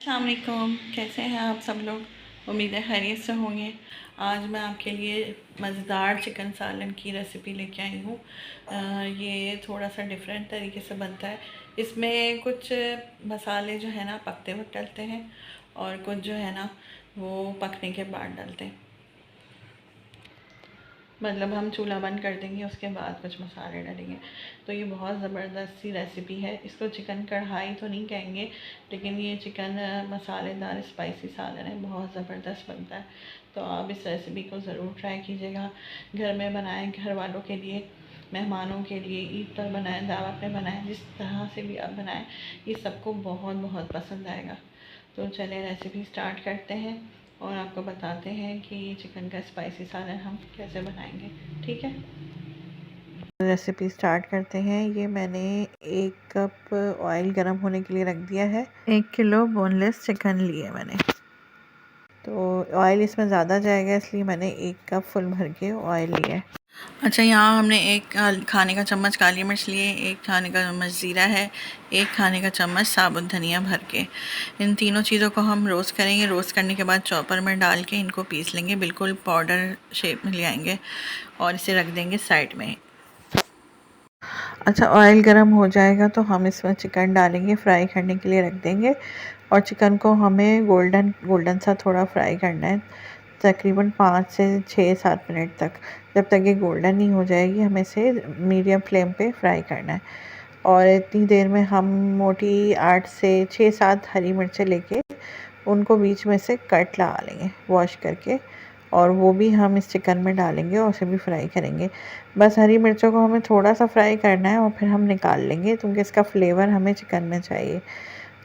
अस्सलाम वालेकुम, कैसे हैं आप सब लोग। उम्मीद है खैरियत से होंगे। आज मैं आपके लिए मज़ेदार चिकन सालन की रेसिपी लेके आई हूँ। ये थोड़ा सा डिफरेंट तरीके से बनता है। इसमें कुछ मसाले जो है ना पकते वक्त डलते हैं और कुछ जो है ना वो पकने के बाद डलते हैं। मतलब हम चूल्हा बंद कर देंगे, उसके बाद कुछ मसाले डालेंगे। तो ये बहुत ज़बरदस्त सी रेसिपी है। इसको चिकन कढ़ाई तो नहीं कहेंगे, लेकिन ये चिकन मसालेदार स्पाइसी सालन है, बहुत ज़बरदस्त बनता है। तो आप इस रेसिपी को ज़रूर ट्राई कीजिएगा। घर में बनाएं, घर वालों के लिए, मेहमानों के लिए, ईद पर बनाएं, दावत में बनाएं, जिस तरह से भी आप बनाएं, ये सबको बहुत बहुत पसंद आएगा। तो चलिए रेसिपी स्टार्ट करते हैं और आपको बताते हैं कि चिकन का स्पाइसी सालन हम कैसे बनाएंगे। ठीक है, रेसिपी स्टार्ट करते हैं। ये मैंने 1 कप ऑयल गरम होने के लिए रख दिया है। 1 किलो बोनलेस चिकन लिए मैंने। तो ऑयल इसमें ज़्यादा जाएगा, इसलिए मैंने 1 कप फुल भर के ऑयल लिया है। अच्छा, यहाँ हमने 1 खाने का चम्मच काली मिर्च लिए, 1 खाने का चम्मच ज़ीरा है, 1 खाने का चम्मच साबुत धनिया भर के। इन तीनों चीज़ों को हम रोस्ट करेंगे। रोस्ट करने के बाद चॉपर में डाल के इनको पीस लेंगे, बिल्कुल पाउडर शेप में ले आएंगे और इसे रख देंगे साइड में। अच्छा, ऑयल गर्म हो जाएगा तो हम इसमें चिकन डालेंगे, फ्राई करने के लिए रख देंगे। और चिकन को हमें गोल्डन गोल्डन सा थोड़ा फ्राई करना है, तकरीबन 5 से 6-7 मिनट तक। जब तक ये गोल्डन नहीं हो जाएगी, हमें इसे मीडियम फ्लेम पे फ्राई करना है। और इतनी देर में हम मोटी 8 से 6-7 हरी मिर्चें लेके उनको बीच में से कट लगा लेंगे वॉश करके, और वो भी हम इस चिकन में डालेंगे और उसे भी फ्राई करेंगे। बस हरी मिर्चों को हमें थोड़ा सा फ्राई करना है और फिर हम निकाल लेंगे, क्योंकि इसका फ्लेवर हमें चिकन में चाहिए।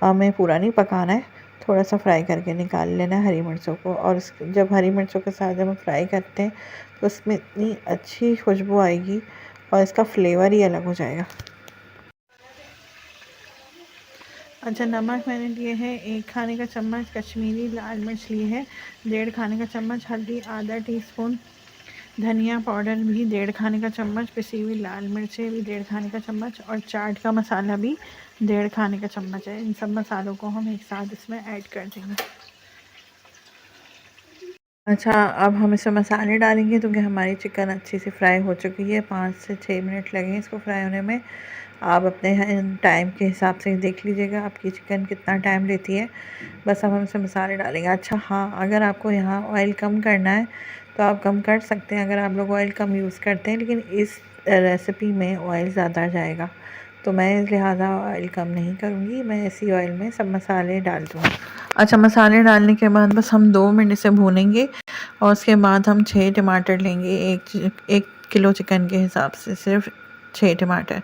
हमें पूरा नहीं पकाना है, थोड़ा सा फ्राई करके निकाल लेना है हरी मिर्चों को। और जब हरी मिर्चों के साथ जब हम फ्राई करते हैं तो उसमें इतनी अच्छी खुशबू आएगी और इसका फ्लेवर ही अलग हो जाएगा। अच्छा, नमक मैंने लिए है 1 खाने का चम्मच, कश्मीरी लाल मिर्च लिए है 1.5 खाने का चम्मच, हल्दी आधा टीस्पून, धनिया पाउडर भी 1.5 खाने का चम्मच, पिसी हुई लाल मिर्चें भी 1.5 खाने का चम्मच, और चाट का मसाला भी 1.5 खाने का चम्मच है। इन सब मसालों को हम एक साथ इसमें ऐड कर देंगे। अच्छा, अब हम इसमें मसाले डालेंगे, क्योंकि हमारी चिकन अच्छी से फ्राई हो चुकी है। 5 से 6 मिनट लगेंगे इसको फ्राई होने में। आप अपने टाइम के हिसाब से देख लीजिएगा आपकी चिकन कितना टाइम लेती है। बस अब हम इसमें मसाले डालेंगे। अच्छा हाँ, अगर आपको यहाँ ऑयल कम करना है तो आप कम कर सकते हैं, अगर आप लोग ऑयल कम यूज़ करते हैं, लेकिन इस रेसिपी में ऑयल ज़्यादा जाएगा, तो मैं लिहाजा ऑयल कम नहीं करूँगी, मैं इसी ऑयल में सब मसाले डाल दूँगी। अच्छा, मसाले डालने के बाद बस हम 2 मिनट से भूनेंगे और उसके बाद हम 6 टमाटर लेंगे। 1 किलो चिकन के हिसाब से सिर्फ 6 टमाटर,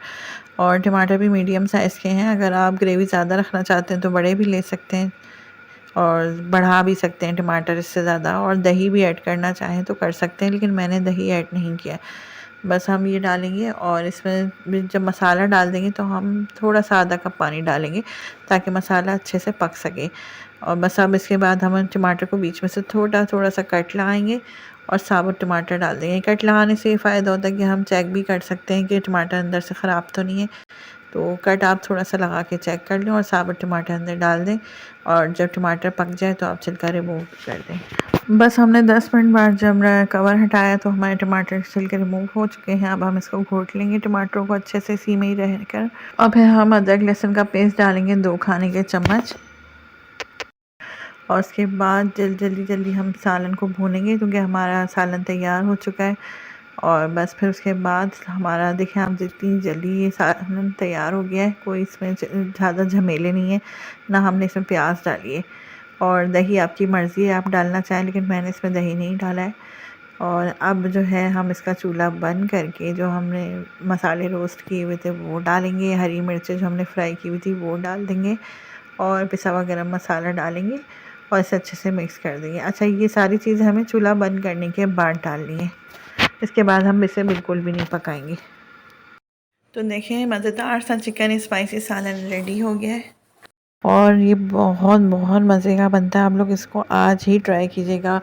और टमाटर भी मीडियम साइज़ के हैं। अगर आप ग्रेवी ज़्यादा रखना चाहते हैं तो बड़े भी ले सकते हैं और बढ़ा भी सकते हैं टमाटर इससे ज़्यादा, और दही भी ऐड करना चाहें तो कर सकते हैं, लेकिन मैंने दही ऐड नहीं किया। बस हम ये डालेंगे और इसमें जब मसाला डाल देंगे तो हम थोड़ा सा आधा कप पानी डालेंगे, ताकि मसाला अच्छे से पक सके। और बस अब इसके बाद हम टमाटर को बीच में से थोड़ा थोड़ा सा कट लगाएंगे और साबुत टमाटर डाल देंगे। कट लगाने से ये फ़ायदा होता है कि हम चेक भी कर सकते हैं कि टमाटर अंदर से ख़राब तो नहीं है। तो कट आप थोड़ा सा लगा के चेक कर लें और साबुत टमाटर अंदर डाल दें, और जब टमाटर पक जाए तो आप छिलका रिमूव कर दें। बस हमने 10 मिनट बाद जब कवर हटाया तो हमारे टमाटर छिलके रिमूव हो चुके हैं। अब हम इसको घोट लेंगे टमाटरों को अच्छे से, इसी में ही रहकर। और फिर हम अदरक लहसुन का पेस्ट डालेंगे 2 खाने के चम्मच, और उसके बाद जल्दी हम सालन को भूनेंगे, क्योंकि हमारा सालन तैयार हो चुका है। और बस फिर उसके बाद हमारा देखें आप, जितनी जल्दी ये सालन तैयार हो गया है, कोई इसमें ज़्यादा झमेले नहीं है, ना हमने इसमें प्याज डाली है। और दही आपकी मर्ज़ी है, आप डालना चाहें, लेकिन मैंने इसमें दही नहीं डाला है। और अब जो है हम इसका चूल्हा बंद करके जो हमने मसाले रोस्ट किए हुए थे वो डालेंगे, हरी मिर्चें जो हमने फ्राई की हुई थी वो डाल देंगे, और पिसा हुआ गरम मसाला डालेंगे और इसे अच्छे से मिक्स कर देंगे। अच्छा, ये सारी चीज़ें हमें चूल्हा बंद करने के बाद डालनी है, इसके बाद हम इसे बिल्कुल भी नहीं पकाएंगे। तो देखें, मज़ेदार सा चिकन स्पाइसी सालन रेडी हो गया है और ये बहुत बहुत मज़े का बनता है। आप लोग इसको आज ही ट्राई कीजिएगा,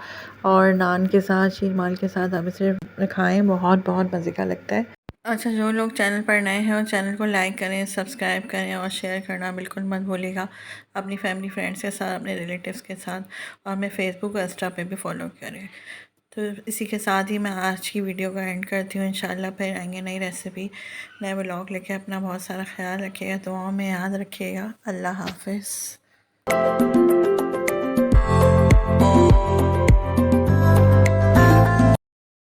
और नान के साथ, शीरमाल के साथ आप इसे खाएं, बहुत बहुत मज़े का लगता है। अच्छा, जो लोग चैनल पर नए हैं वो चैनल को लाइक करें, सब्सक्राइब करें और शेयर करना बिल्कुल मत भूलिएगा अपनी फैमिली फ्रेंड्स के साथ, अपने रिलेटिव्स के साथ। और हमें फ़ेसबुक और इंस्टा पे भी फॉलो करें। तो इसी के साथ ही मैं आज की वीडियो को एंड करती हूँ। इंशाल्लाह फिर आएंगे नई रेसिपी, नए व्लॉग लेके। अपना बहुत सारा ख्याल रखिएगा, दुआओं में याद रखिएगा। अल्लाह हाफ़िज़।